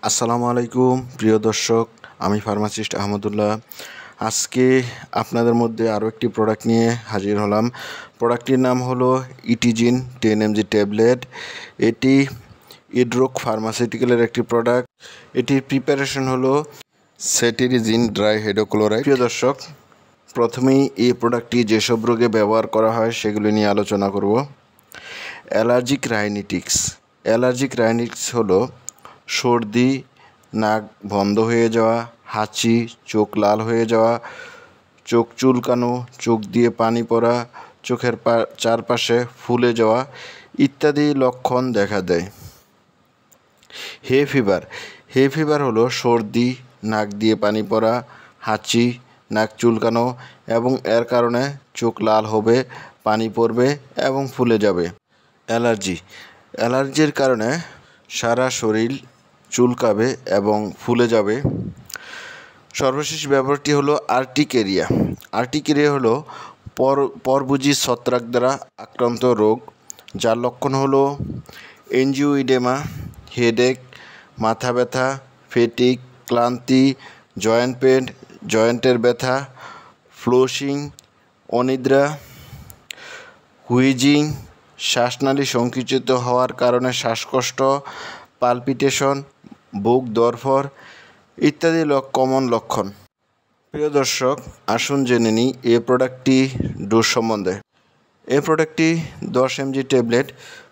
আসসালামু আলাইকুম প্রিয় দর্শক, আমি ফার্মাসিস্ট আহমদুল্লাহ। আজকে আপনাদের মধ্যে আরও একটি প্রোডাক্ট নিয়ে হাজির হলাম। প্রোডাক্টটির নাম হলো ইটিজিন 10 mg ট্যাবলেট। এটি ইড্রোক ফার্মাসিউটিক্যালের একটি প্রোডাক্ট। এটির প্রিপারেশন হলো সেটিরিজিন ড্রাই হাইড্রোক্লোরাইড। প্রিয় দর্শক, প্রথমেই এই প্রোডাক্টটি যেসব রোগে ব্যবহার করা হয় সেগুলি নিয়ে আলোচনা করব। অ্যালার্জিক রাইনাইটিস হলো সর্দি, নাক বন্ধ হয়ে যাওয়া, হাঁচি, চোখ লাল হয়ে যাওয়া, চোখ চুলকানো, চোখ দিয়ে পানি পড়া, চোখের চারপাশে ফুলে যাওয়া ইত্যাদি লক্ষণ দেখা দেয়। হে ফিভার হলো সর্দি, নাক দিয়ে পানি পড়া, হাঁচি, নাক চুলকানো এবং এর কারণে চোখ লাল হবে, পানি পড়বে এবং ফুলে যাবে। অ্যালার্জির কারণে সারা শরীর চুলকাবে এবং ফুলে যাবে। সর্বশেষ ব্যাপারটি হলো আর্টিকেরিয়া হলো পরভুজি ছত্রাক দ্বারা আক্রান্ত রোগ, যার লক্ষণ হলো এনজিওইডেমা, হেডেক, মাথা ব্যথা, ফেটিক, ক্লান্তি, জয়েন্ট পেন, জয়েন্টের ব্যথা, ফ্লোশিং, অনিদ্রা, হুইজিং, শ্বাসনালী সংকুচিত হওয়ার কারণে শ্বাসকষ্ট, পালপিটেশন, বুক ধড়ফড় ইত্যাদি কমন লক্ষণ। প্রিয় দর্শক, আসুন জেনে নিই এই প্রোডাক্টটি ডোজ সম্বন্ধে। এই প্রোডাক্টটি 10 mg ট্যাবলেট,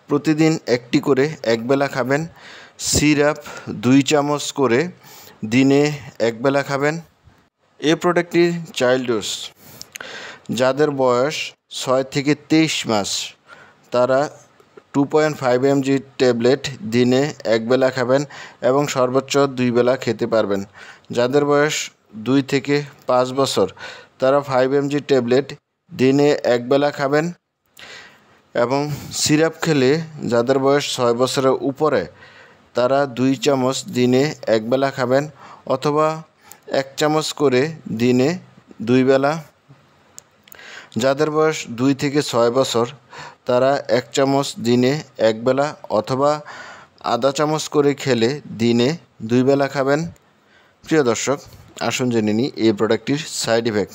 প্রতিদিন একটি করে একবেলা খাবেন। সিরাপ 2 চামচ করে দিনে একবেলা খাবেন। এই প্রোডাক্টটির চাইল্ড ডোজ, যাদের বয়স 6 থেকে 23 মাস তারা 2.5 mg ট্যাবলেট দিনে একবেলা খাবেন এবং সর্বোচ্চ 2 বেলা খেতে পারবেন। যাদের বয়স 2 থেকে 5 বছর তারা 5 mg ট্যাবলেট দিনে একবেলা খাবেন এবং সিরাপ খেলে যাদের বয়স 6 বছরের উপরে তারা 2 চামচ দিনে একবেলা খাবেন অথবা 1 চামচ করে দিনে 2 বেলা। যাদের বয়স 2 থেকে 6 বছর তারা 1 চামচ দিনে একবেলা অথবা আধা চামচ করে খেলে দিনে 2 বেলা খাবেন। প্রিয় দর্শক, আসুন জেনে নিই এই প্রোডাক্টটির side effect.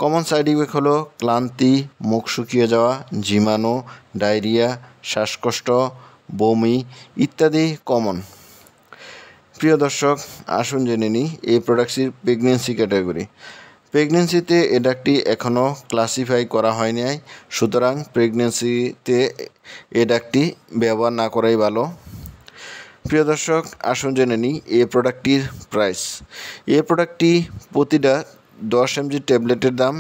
Common side effect হলো ক্লান্তি, মুখ শুকিয়ে যাওয়া, ঝিমানো, ডায়রিয়া, শ্বাসকষ্ট, বমি ইত্যাদি কমন। প্রিয় দর্শক, আসুন জেনে নিই এই প্রোডাক্টটির প্রেগনেন্সি ক্যাটাগরি। প্রেগনেন্সিতে এই ড্রাগটি এখনও ক্লাসিফাই করা হয়নি, সুতরাং প্রেগনেন্সিতে এই ড্রাগটি ব্যবহার না করাই ভালো। প্রিয় দর্শক, আসুন জেনে নিই এই প্রোডাক্টটির প্রাইস। এই প্রোডাক্টটি প্রতিটা 10 mg ট্যাবলেটের দাম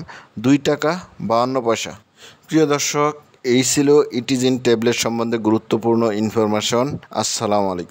2 টাকা 52 পয়সা। প্রিয় দর্শক, এই ছিল ইটিজিন ট্যাবলেট সম্বন্ধে গুরুত্বপূর্ণ ইনফরমেশন। আসসালামু আলাইকুম।